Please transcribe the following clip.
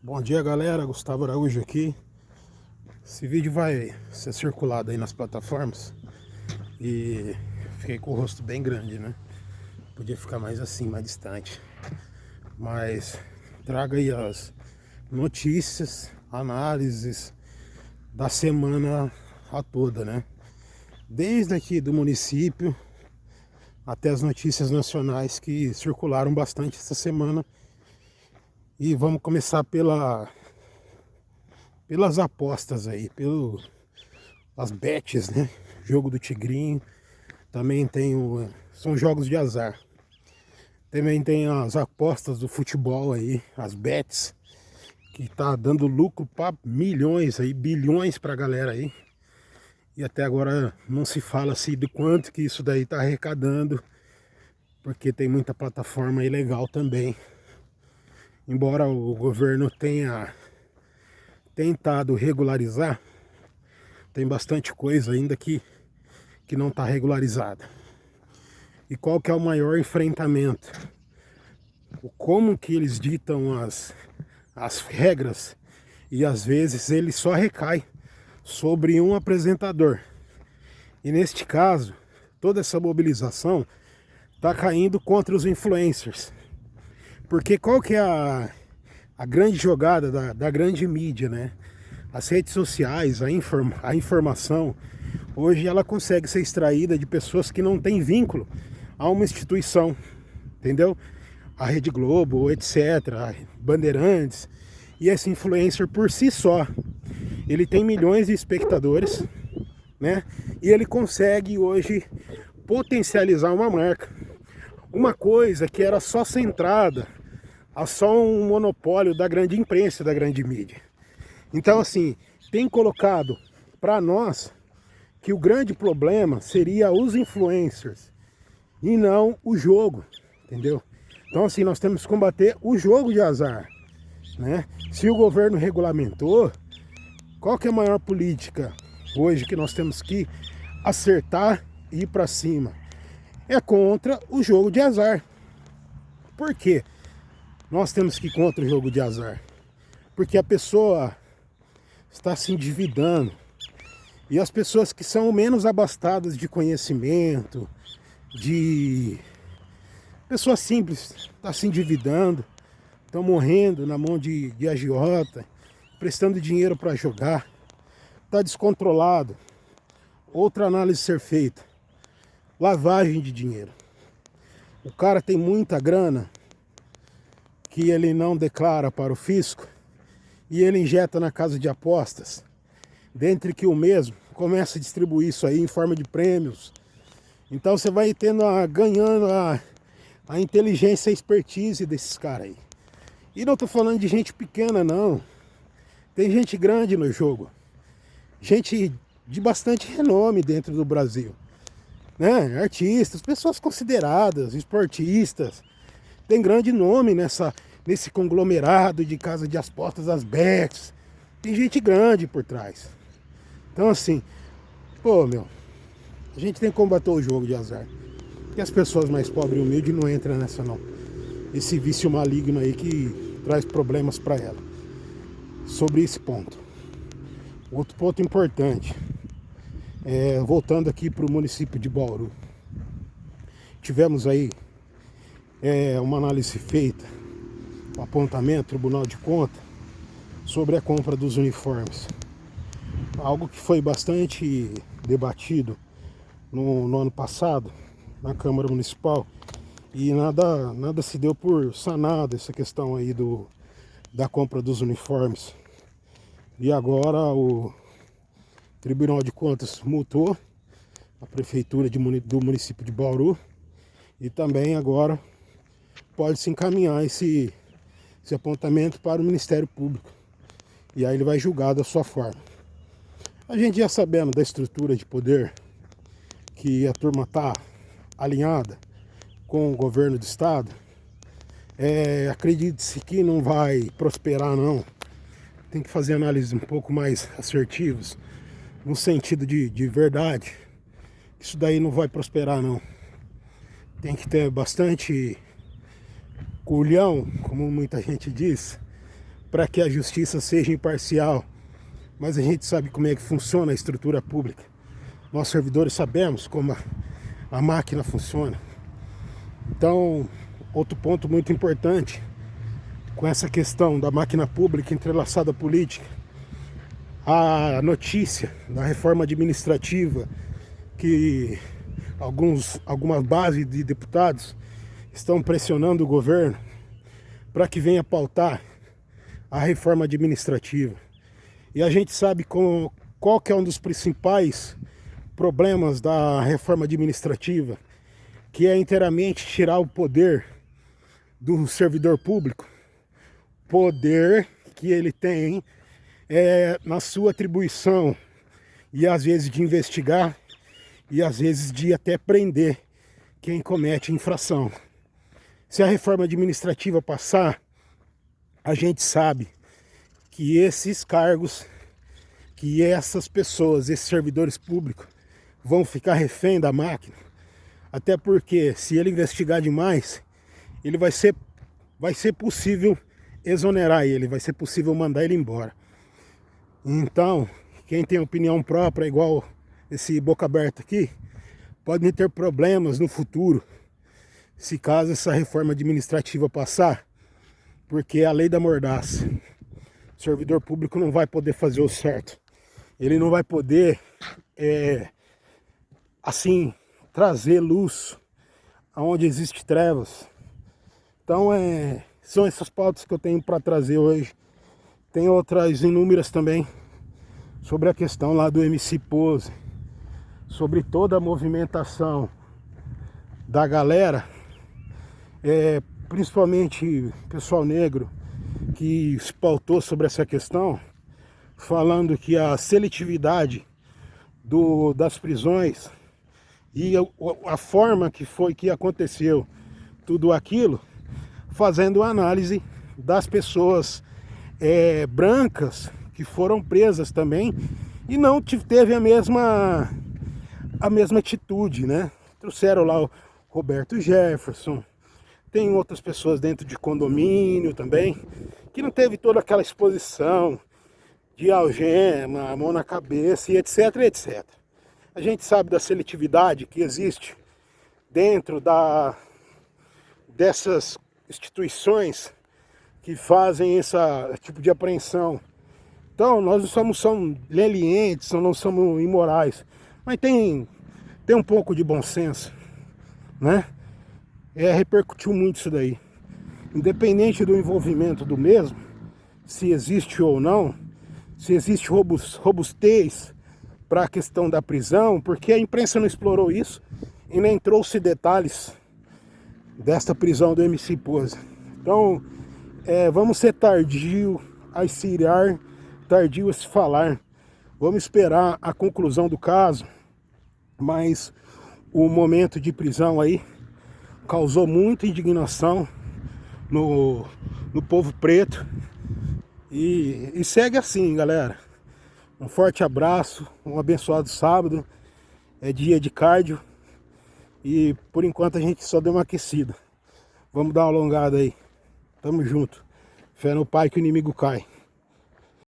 Bom dia, galera, Gustavo Araújo aqui. Esse vídeo vai ser circulado aí nas plataformas e fiquei com o rosto bem grande, né? Podia ficar mais assim, mais distante. Mas traga aí as notícias, análises da semana a toda, né? Desde aqui do município até as notícias nacionais que circularam bastante essa semana. E vamos começar pelas apostas aí, pelas bets, né? Jogo do Tigrinho. Também tem são jogos de azar. Também tem as apostas do futebol aí, as bets, que tá dando lucro para milhões aí, bilhões pra galera aí. E até agora não se fala assim de quanto que isso daí tá arrecadando, porque tem muita plataforma ilegal também. Embora o governo tenha tentado regularizar, tem bastante coisa ainda que não está regularizada. E qual que é o maior enfrentamento? Como que eles ditam as regras e às vezes ele só recai sobre um apresentador. E neste caso, toda essa mobilização está caindo contra os influencers. Porque qual que é a grande jogada da grande mídia, né? As redes sociais, a informação, hoje ela consegue ser extraída de pessoas que não têm vínculo a uma instituição, entendeu? A Rede Globo, etc., a Bandeirantes. E esse influencer por si só, ele tem milhões de espectadores, né? E ele consegue hoje potencializar uma marca. Uma coisa que era só centrada a só um monopólio da grande imprensa, da grande mídia. Então, assim, tem colocado para nós que o grande problema seria os influencers e não o jogo, entendeu? Então, assim, nós temos que combater o jogo de azar, né? Se o governo regulamentou, qual que é a maior política hoje que nós temos que acertar e ir para cima? É contra o jogo de azar. Por quê? Nós temos que ir contra o jogo de azar. Porque a pessoa está se endividando. E as pessoas que são menos abastadas de conhecimento, de pessoas simples, estão se endividando, estão morrendo na mão de agiota, prestando dinheiro para jogar, está descontrolado. Outra análise ser feita, lavagem de dinheiro. O cara tem muita grana que ele não declara para o fisco e ele injeta na casa de apostas, dentre que o mesmo começa a distribuir isso aí em forma de prêmios. Então você vai ganhando a inteligência e a expertise desses caras aí. E não tô falando de gente pequena, não. Tem gente grande no jogo. Gente de bastante renome dentro do Brasil, né? Artistas, pessoas consideradas, esportistas. Tem grande nome nesse conglomerado de casa de apostas, das bets. Tem gente grande por trás. Então, assim, pô, meu, a gente tem que combater o jogo de azar. Porque as pessoas mais pobres e humildes não entram nessa, não. Esse vício maligno aí que traz problemas para ela. Sobre esse ponto. Outro ponto importante. Voltando aqui para o município de Bauru. Tivemos aí uma análise feita, um apontamento, Tribunal de Contas, sobre a compra dos uniformes. Algo que foi bastante debatido no ano passado, na Câmara Municipal, e nada se deu por sanada essa questão aí da compra dos uniformes. E agora o Tribunal de Contas multou a Prefeitura do município de Bauru e também agora pode-se encaminhar esse apontamento para o Ministério Público. E aí ele vai julgar da sua forma. A gente já sabendo da estrutura de poder que a turma está alinhada com o governo do estado, acredite-se que não vai prosperar, não. Tem que fazer análises um pouco mais assertivas, no sentido de verdade. Isso daí não vai prosperar, não. Tem que ter bastante culhão, como muita gente diz, para que a justiça seja imparcial, mas a gente sabe como é que funciona a estrutura pública. Nós servidores sabemos como a máquina funciona. Então, outro ponto muito importante com essa questão da máquina pública entrelaçada à política, a notícia da reforma administrativa que algumas bases de deputados estão pressionando o governo para que venha pautar a reforma administrativa. E a gente sabe qual que é um dos principais problemas da reforma administrativa, que é inteiramente tirar o poder do servidor público, poder que ele tem na sua atribuição, e às vezes de investigar, e às vezes de até prender quem comete infração. Se a reforma administrativa passar, a gente sabe que esses cargos, que essas pessoas, esses servidores públicos, vão ficar refém da máquina, até porque se ele investigar demais, ele vai ser possível exonerar ele, vai ser possível mandar ele embora. Então, quem tem opinião própria, igual esse boca aberta aqui, pode ter problemas no futuro, se caso essa reforma administrativa passar, porque é a lei da mordaça. O servidor público não vai poder fazer o certo. Ele não vai poder assim, trazer luz aonde existe trevas. Então são essas pautas que eu tenho para trazer hoje. Tem outras inúmeras também sobre a questão lá do MC Pose, sobre toda a movimentação da galera, principalmente pessoal negro, que se pautou sobre essa questão, falando que a seletividade das prisões e a forma que aconteceu tudo aquilo, fazendo análise das pessoas brancas que foram presas também e não teve a mesma atitude, né? Trouxeram lá o Roberto Jefferson, tem outras pessoas dentro de condomínio também, que não teve toda aquela exposição de algema, a mão na cabeça e etc, etc. A gente sabe da seletividade que existe dentro dessas instituições que fazem esse tipo de apreensão. Então, nós não somos lenientes, não somos imorais, mas tem um pouco de bom senso, né? Repercutiu muito isso daí. Independente do envolvimento do mesmo, se existe ou não, se existe robustez para a questão da prisão, porque a imprensa não explorou isso e nem trouxe detalhes desta prisão do MC Pose. Então, vamos ser tardio a se irar, tardio a se falar. Vamos esperar a conclusão do caso, mas o momento de prisão aí causou muita indignação no povo preto. E segue assim, galera. Um forte abraço, um abençoado sábado. É dia de cardio. E por enquanto a gente só deu uma aquecida. Vamos dar uma alongada aí. Tamo junto. Fé no Pai que o inimigo cai.